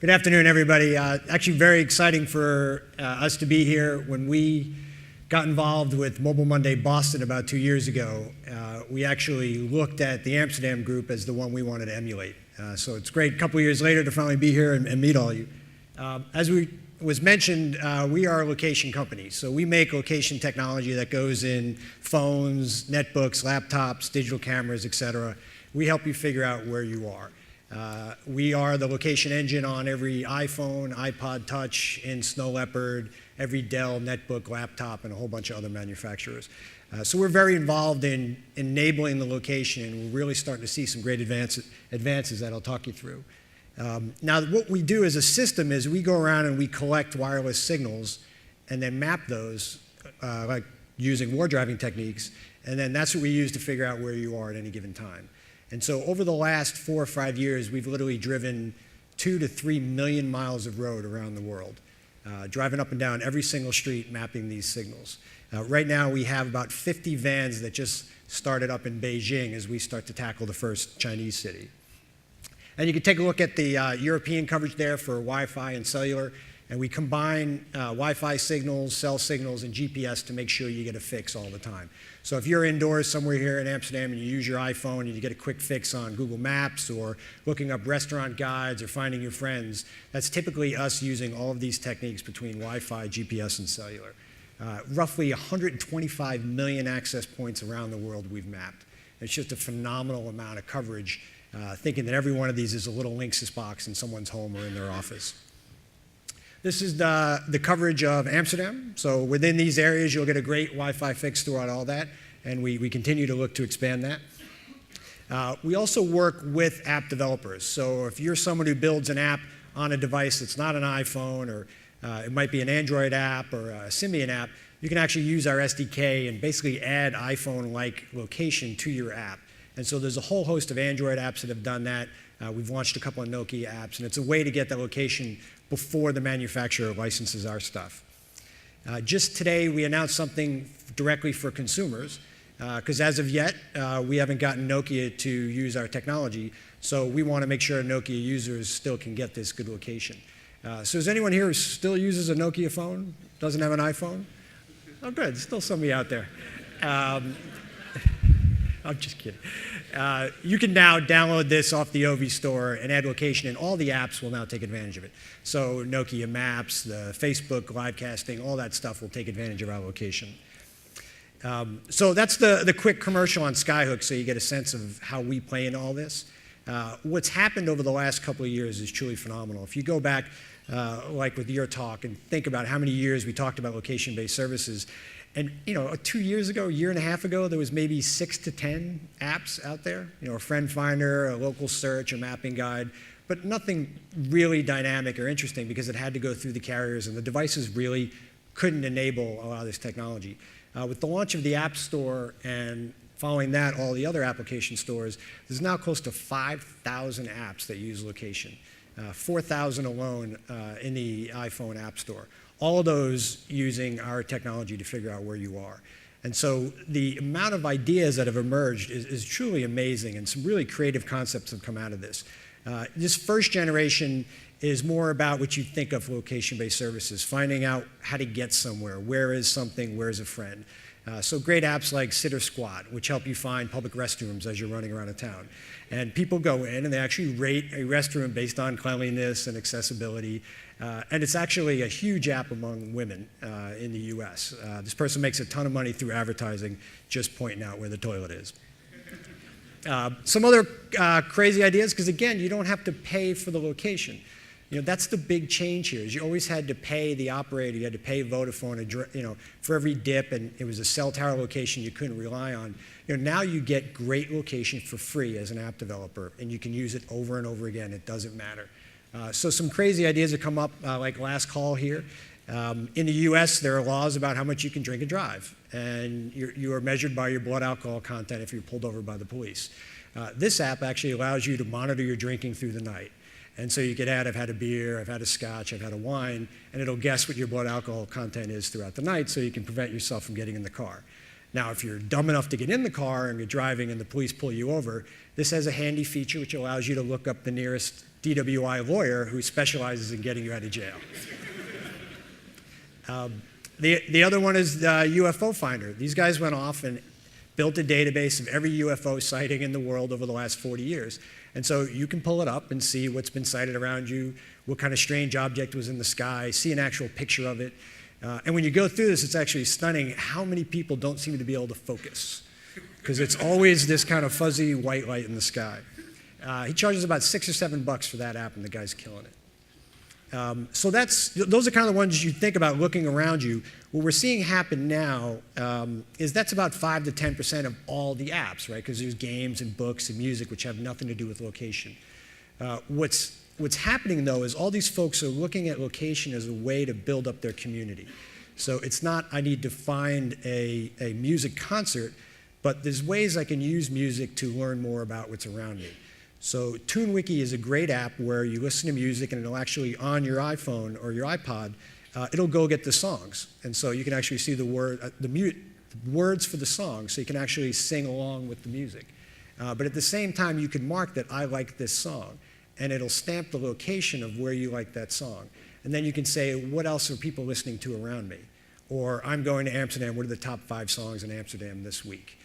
Good afternoon, everybody. Actually, very exciting for us to be here. When we got involved with Mobile Monday Boston about 2 years ago, we actually looked at the Amsterdam group as the one we wanted to emulate. So it's great a couple years later to finally be here and meet all of you. As was mentioned, we are a location company. So we make location technology that goes in phones, netbooks, laptops, digital cameras, et cetera. We help you figure out where you are. We are the location engine on every iPhone, iPod Touch, in Snow Leopard, every Dell netbook, laptop, and a whole bunch of other manufacturers. So we're very involved in enabling the location, and we're really starting to see some great advances that I'll talk you through. Now, what we do as a system is we go around and we collect wireless signals and then map those, like using war driving techniques, and then that's what we use to figure out where you are at any given time. And so over the last 4 or 5 years, we've literally driven 2 to 3 million miles of road around the world, driving up and down every single street, mapping these signals. Right now, we have about 50 vans that just started up in Beijing as we start to tackle the first Chinese city. And you can take a look at the European coverage there for Wi-Fi and cellular. And we combine Wi-Fi signals, cell signals, and GPS to make sure you get a fix all the time. So if you're indoors somewhere here in Amsterdam and you use your iPhone and you get a quick fix on Google Maps or looking up restaurant guides or finding your friends, that's typically us using all of these techniques between Wi-Fi, GPS, and cellular. Roughly 125 million access points around the world we've mapped. It's just a phenomenal amount of coverage, thinking that every one of these is a little Linksys box in someone's home or in their office. This is the coverage of Amsterdam. So within these areas, you'll get a great Wi-Fi fix throughout all that, and we continue to look to expand that. We also work with app developers. So if you're someone who builds an app on a device that's not an iPhone, or it might be an Android app or a Symbian app, you can actually use our SDK and basically add iPhone-like location to your app. And so there's a whole host of Android apps that have done that. We've launched a couple of Nokia apps, and it's a way to get that location before the manufacturer licenses our stuff. Just today, we announced something directly for consumers, because as of yet, we haven't gotten Nokia to use our technology, so we want to make sure Nokia users still can get this good location. So is anyone here who still uses a Nokia phone, doesn't have an iPhone? Oh, good, still somebody out there. I'm just kidding. You can now download this off the OV store and add location, and all the apps will now take advantage of it. So Nokia Maps, the Facebook live casting, all that stuff will take advantage of our location. So that's the quick commercial on Skyhook, so you get a sense of how we play in all this. What's happened over the last couple of years is truly phenomenal. If you go back, like with your talk, and think about how many years we talked about location-based services, and 2 years ago, a year and a half ago, there was maybe 6 to 10 apps out there. A friend finder, a local search, a mapping guide, but nothing really dynamic or interesting because it had to go through the carriers, and the devices really couldn't enable a lot of this technology. With the launch of the App Store and following that, all the other application stores, there's now close to 5,000 apps that use location, 4,000 alone in the iPhone App Store. All of those using our technology to figure out where you are. And so the amount of ideas that have emerged is truly amazing, and some really creative concepts have come out of this. This first generation is more about what you think of location-based services, finding out how to get somewhere, where is something, where is a friend. So great apps like Sit or Squat, which help you find public restrooms as you're running around a town. And people go in and they actually rate a restroom based on cleanliness and accessibility. And it's actually a huge app among women in the US. This person makes a ton of money through advertising, just pointing out where the toilet is. Some other crazy ideas, because again, you don't have to pay for the location. That's the big change here, is you always had to pay the operator, you had to pay Vodafone, for every dip, and it was a cell tower location you couldn't rely on. Now you get great location for free as an app developer, and you can use it over and over again. It doesn't matter. So some crazy ideas have come up, like last call here. In the US, there are laws about how much you can drink and drive, and you are measured by your blood alcohol content if you're pulled over by the police. This app actually allows you to monitor your drinking through the night. And so you could add, I've had a beer, I've had a scotch, I've had a wine, and it'll guess what your blood alcohol content is throughout the night so you can prevent yourself from getting in the car. Now, if you're dumb enough to get in the car and you're driving and the police pull you over, this has a handy feature which allows you to look up the nearest DWI lawyer who specializes in getting you out of jail. The other one is UFO Finder. These guys went off and built a database of every UFO sighting in the world over the last 40 years. And so you can pull it up and see what's been sighted around you, what kind of strange object was in the sky, see an actual picture of it. And when you go through this, it's actually stunning how many people don't seem to be able to focus, because it's always this kind of fuzzy white light in the sky. He charges about $6 or $7 for that app, and the guy's killing it. So those are kind of the ones you think about looking around you. What we're seeing happen now is that's about 5 to 10% of all the apps, right? Because there's games and books and music which have nothing to do with location. What's happening, though, is all these folks are looking at location as a way to build up their community. So it's not, I need to find a music concert, but there's ways I can use music to learn more about what's around me. So TuneWiki is a great app where you listen to music and it'll actually, on your iPhone or your iPod, it'll go get the songs. And so you can actually see the words for the song, so you can actually sing along with the music. But at the same time, you can mark that I like this song, and it'll stamp the location of where you like that song. And then you can say, what else are people listening to around me? Or I'm going to Amsterdam, what are the top 5 songs in Amsterdam this week?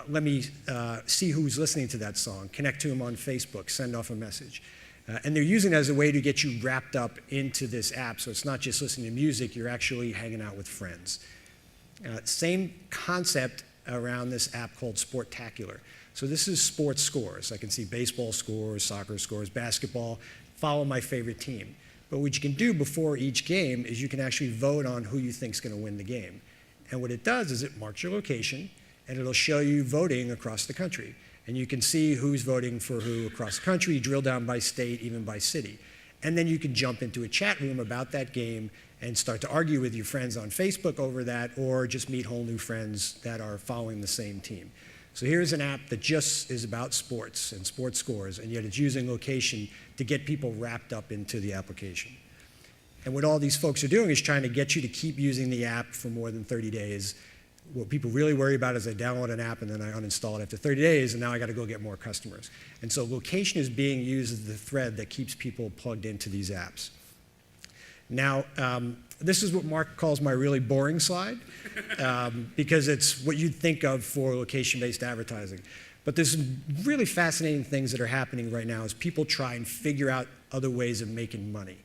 Let me see who's listening to that song, connect to them on Facebook, send off a message. And they're using it as a way to get you wrapped up into this app, so it's not just listening to music, you're actually hanging out with friends. Same concept around this app called Sportacular. So this is sports scores. I can see baseball scores, soccer scores, basketball, follow my favorite team. But what you can do before each game is you can actually vote on who you think is going to win the game. And what it does is it marks your location, and it'll show you voting across the country. And you can see who's voting for who across the country, drill down by state, even by city. And then you can jump into a chat room about that game and start to argue with your friends on Facebook over that, or just meet whole new friends that are following the same team. So here's an app that just is about sports and sports scores, and yet it's using location to get people wrapped up into the application. And what all these folks are doing is trying to get you to keep using the app for more than 30 days. What people really worry about is I download an app and then I uninstall it after 30 days, and now I got to go get more customers. And so location is being used as the thread that keeps people plugged into these apps. Now, this is what Mark calls my really boring slide, because it's what you'd think of for location-based advertising. But there's some really fascinating things that are happening right now as people try and figure out other ways of making money.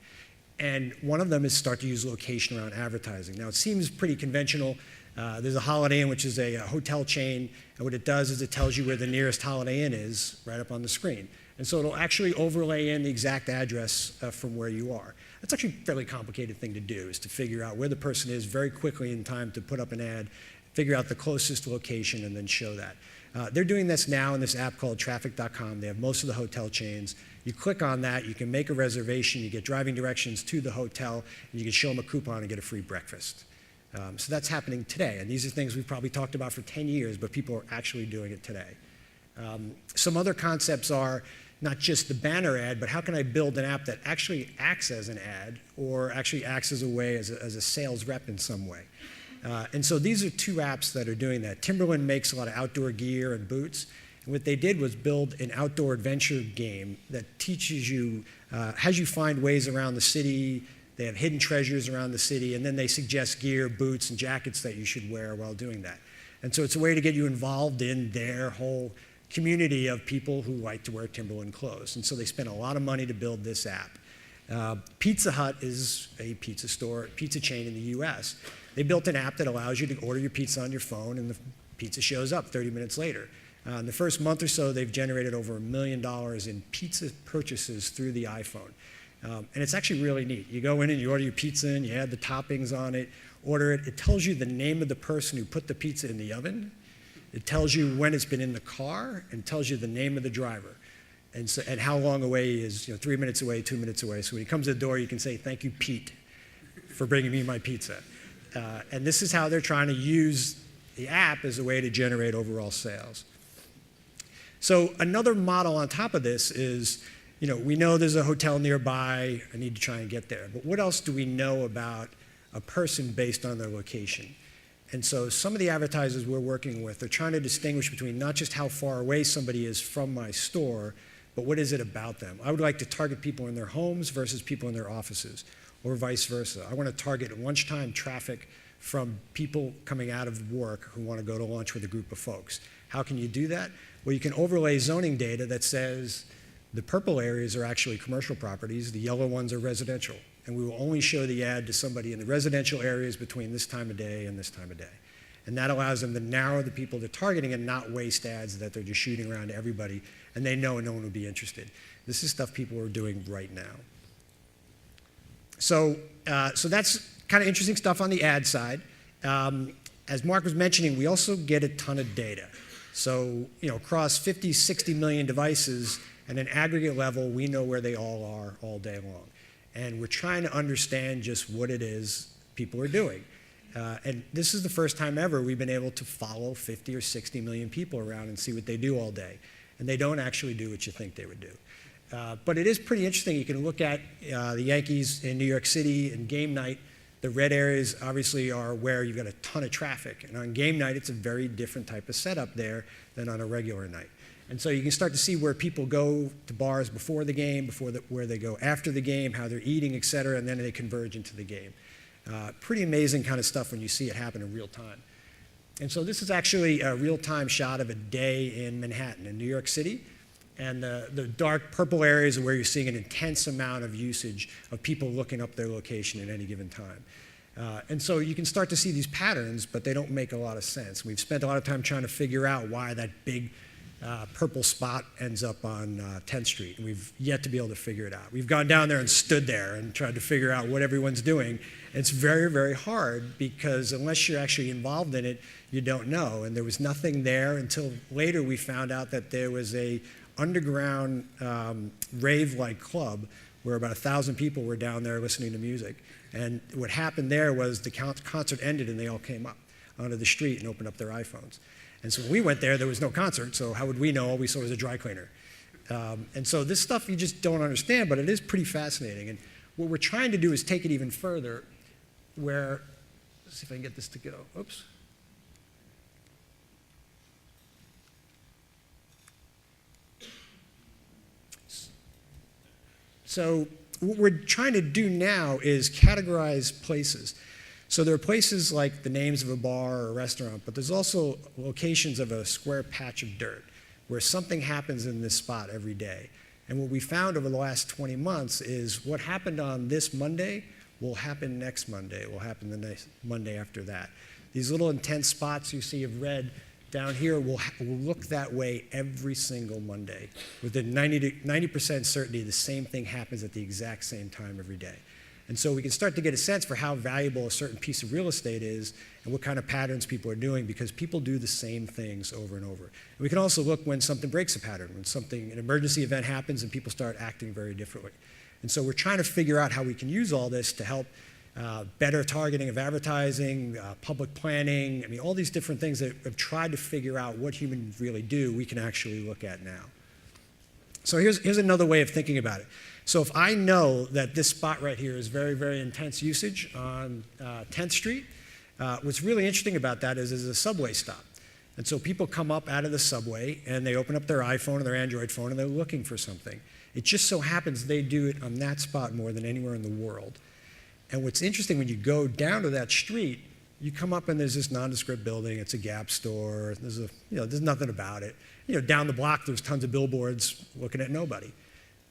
And one of them is start to use location around advertising. Now, it seems pretty conventional. There's a Holiday Inn, which is a hotel chain, and what it does is it tells you where the nearest Holiday Inn is right up on the screen. And so it'll actually overlay in the exact address from where you are. That's actually a fairly complicated thing to do, is to figure out where the person is very quickly in time to put up an ad, figure out the closest location, and then show that. They're doing this now in this app called Traffic.com. They have most of the hotel chains. You click on that, you can make a reservation, you get driving directions to the hotel, and you can show them a coupon and get a free breakfast. So that's happening today, and these are things we've probably talked about for 10 years, but people are actually doing it today. Some other concepts are not just the banner ad, but how can I build an app that actually acts as an ad, or actually acts as a way, as a sales rep in some way. And so these are 2 apps that are doing that. Timberland makes a lot of outdoor gear and boots, and what they did was build an outdoor adventure game that teaches you, has you find ways around the city. They have hidden treasures around the city, and then they suggest gear, boots, and jackets that you should wear while doing that. And so it's a way to get you involved in their whole community of people who like to wear Timberland clothes. And so they spent a lot of money to build this app. Pizza Hut is a pizza chain in the US. They built an app that allows you to order your pizza on your phone, and the pizza shows up 30 minutes later. In the first month or so, they've generated over $1 million in pizza purchases through the iPhone. And it's actually really neat. You go in and you order your pizza and you add the toppings on it, order it. It tells you the name of the person who put the pizza in the oven. It tells you when it's been in the car, and tells you the name of the driver, and how long away he is, 3 minutes away, 2 minutes away. So when he comes to the door, you can say, "Thank you, Pete, for bringing me my pizza." And this is how they're trying to use the app as a way to generate overall sales. So another model on top of this is, we know there's a hotel nearby. I need to try and get there. But what else do we know about a person based on their location? And so some of the advertisers we're working with are trying to distinguish between not just how far away somebody is from my store, but what is it about them? I would like to target people in their homes versus people in their offices, or vice versa. I want to target lunchtime traffic from people coming out of work who want to go to lunch with a group of folks. How can you do that? Well, you can overlay zoning data that says the purple areas are actually commercial properties, the yellow ones are residential. And we will only show the ad to somebody in the residential areas between this time of day and this time of day. And that allows them to narrow the people they're targeting and not waste ads that they're just shooting around to everybody, and they know no one will be interested. This is stuff people are doing right now. So that's kind of interesting stuff on the ad side. As Mark was mentioning, we also get a ton of data. So across 50, 60 million devices, at an aggregate level, we know where they all are all day long. And we're trying to understand just what it is people are doing. And this is the first time ever we've been able to follow 50 or 60 million people around and see what they do all day. And they don't actually do what you think they would do. But it is pretty interesting. You can look at the Yankees in New York City and game night. The red areas obviously are where you've got a ton of traffic. And on game night, it's a very different type of setup there than on a regular night. And so you can start to see where people go to bars before the game, where they go after the game, how they're eating, et cetera, and then they converge into the game. Pretty amazing kind of stuff when you see it happen in real time. And so this is actually a real-time shot of a day in Manhattan, in New York City. And the dark purple areas are where you're seeing an intense amount of usage of people looking up their location at any given time. And so you can start to see these patterns, but they don't make a lot of sense. We've spent a lot of time trying to figure out why that big purple spot ends up on 10th Street, and we've yet to be able to figure it out. We've gone down there and stood there and tried to figure out what everyone's doing. It's very, very hard because unless you're actually involved in it, you don't know. And there was nothing there until later we found out that there was a underground rave-like club where about 1,000 people were down there listening to music. And what happened there was the concert ended and they all came up onto the street and opened up their iPhones. And so when we went there was no concert, so how would we know? All we saw was a dry cleaner. And so this stuff you just don't understand, but it is pretty fascinating. And what we're trying to do is take it even further where, let's see if I can get this to go. Oops. So what we're trying to do now is categorize places. So there are places like the names of a bar or a restaurant, but there's also locations of a square patch of dirt where something happens in this spot every day. And what we found over the last 20 months is what happened on this Monday will happen next Monday, will happen the next Monday after that. These little intense spots you see of red down here will look that way every single Monday. Within 90% certainty, the same thing happens at the exact same time every day. And so we can start to get a sense for how valuable a certain piece of real estate is and what kind of patterns people are doing because people do the same things over and over. And we can also look when something breaks a pattern, when an emergency event happens and people start acting very differently. And so we're trying to figure out how we can use all this to help better targeting of advertising, public planning. I mean, all these different things that have tried to figure out what humans really do, we can actually look at now. So here's another way of thinking about it. So if I know that this spot right here is very, very intense usage on 10th Street, what's really interesting about that is there's a subway stop. And so people come up out of the subway and they open up their iPhone or their Android phone and they're looking for something. It just so happens they do it on that spot more than anywhere in the world. And what's interesting, when you go down to that street, you come up and there's this nondescript building. It's a Gap store. There's nothing about it. Down the block, there's tons of billboards looking at nobody.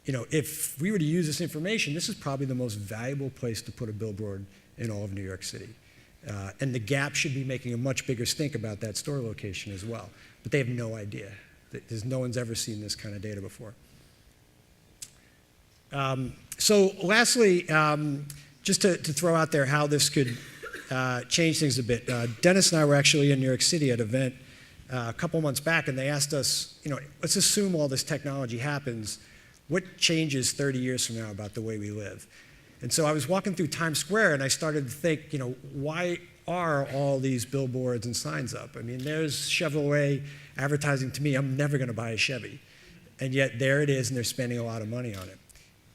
If we were to use this information, this is probably the most valuable place to put a billboard in all of New York City. And the Gap should be making a much bigger stink about that store location as well. But they have no idea. No one's ever seen this kind of data before. So lastly, just to throw out there how this could change things a bit. Dennis and I were actually in New York City at an event a couple months back, and they asked us, let's assume all this technology happens. What changes 30 years from now about the way we live? And so I was walking through Times Square, and I started to think, why are all these billboards and signs up? I mean, there's Chevrolet advertising to me. I'm never going to buy a Chevy. And yet there it is, and they're spending a lot of money on it.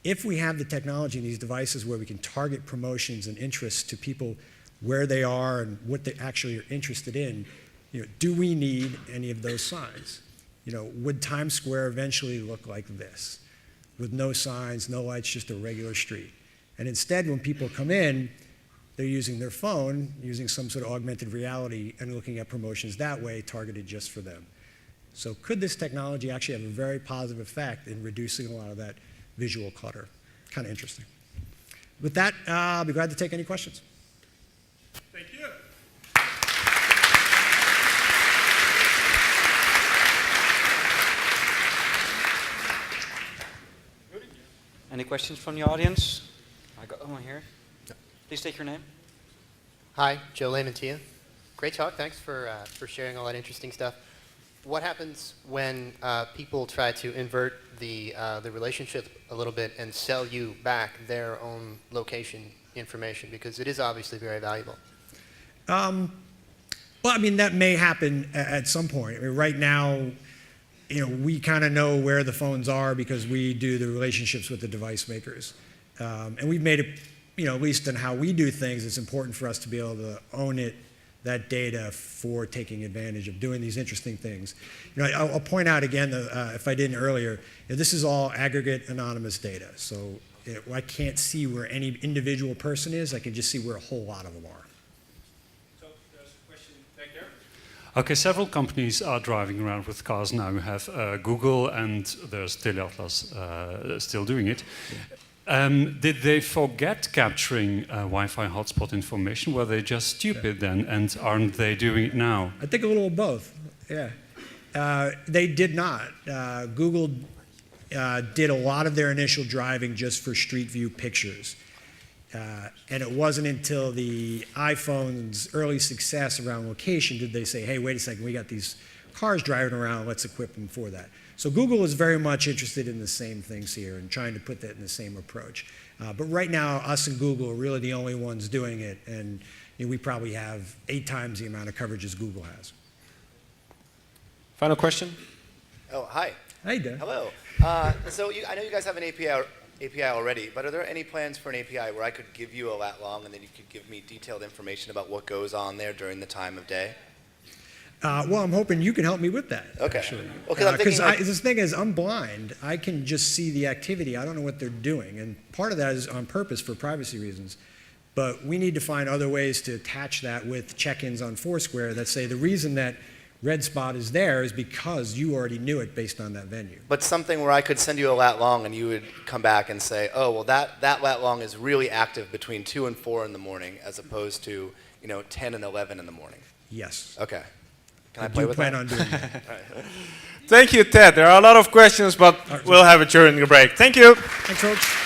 If we have the technology in these devices where we can target promotions and interests to people where they are and what they actually are interested in, do we need any of those signs? would Times Square eventually look like this, with no signs, no lights, just a regular street? And instead, when people come in, they're using their phone, using some sort of augmented reality, and looking at promotions that way, targeted just for them. So could this technology actually have a very positive effect in reducing a lot of that visual clutter? Kind of interesting. With that, I'll be glad to take any questions. Thank you. Any questions from the audience? I got one here. Please state your name. Hi, Joe Lamantia. Great talk. Thanks for sharing all that interesting stuff. What happens when people try to invert the relationship a little bit and sell you back their own location information? Because it is obviously very valuable. Well, I mean, that may happen at some point. I mean, right now, we kind of know where the phones are because we do the relationships with the device makers. And we've made it, at least in how we do things, it's important for us to be able to own that data for taking advantage of doing these interesting things. I'll point out again, if I didn't earlier, this is all aggregate anonymous data. So I can't see where any individual person is. I can just see where a whole lot of them are. So there's a question back there. Okay, several companies are driving around with cars now. You have Google, and there's Teleatlas still doing it. Did they forget capturing Wi-Fi hotspot information? Were they just stupid then, and aren't they doing it now? I think a little of both, yeah. They did not. Google did a lot of their initial driving just for street view pictures. And it wasn't until the iPhone's early success around location did they say, hey, wait a second, we got these cars driving around, let's equip them for that. So Google is very much interested in the same things here and trying to put that in the same approach. But right now, us and Google are really the only ones doing it, and we probably have 8 times the amount of coverage as Google has. Final question. Oh, hi. Hey, Dan. Hello. So I know you guys have an API already, but are there any plans for an API where I could give you a lat long and then you could give me detailed information about what goes on there during the time of day? Well, I'm hoping you can help me with that. Okay. Actually. Well, Because this thing is, I'm blind. I can just see the activity. I don't know what they're doing. And part of that is on purpose for privacy reasons. But we need to find other ways to attach that with check-ins on Foursquare that say the reason that red spot is there is because you already knew it based on that venue. But something where I could send you a lat long and you would come back and say, oh, well, that lat long is really active between 2 and 4 in the morning as opposed to 10 and 11 in the morning. Yes. Okay. Can I play with plan that? on doing that. Thank you, Ted. There are a lot of questions, but we'll have it during the break. Thank you. Thanks, folks.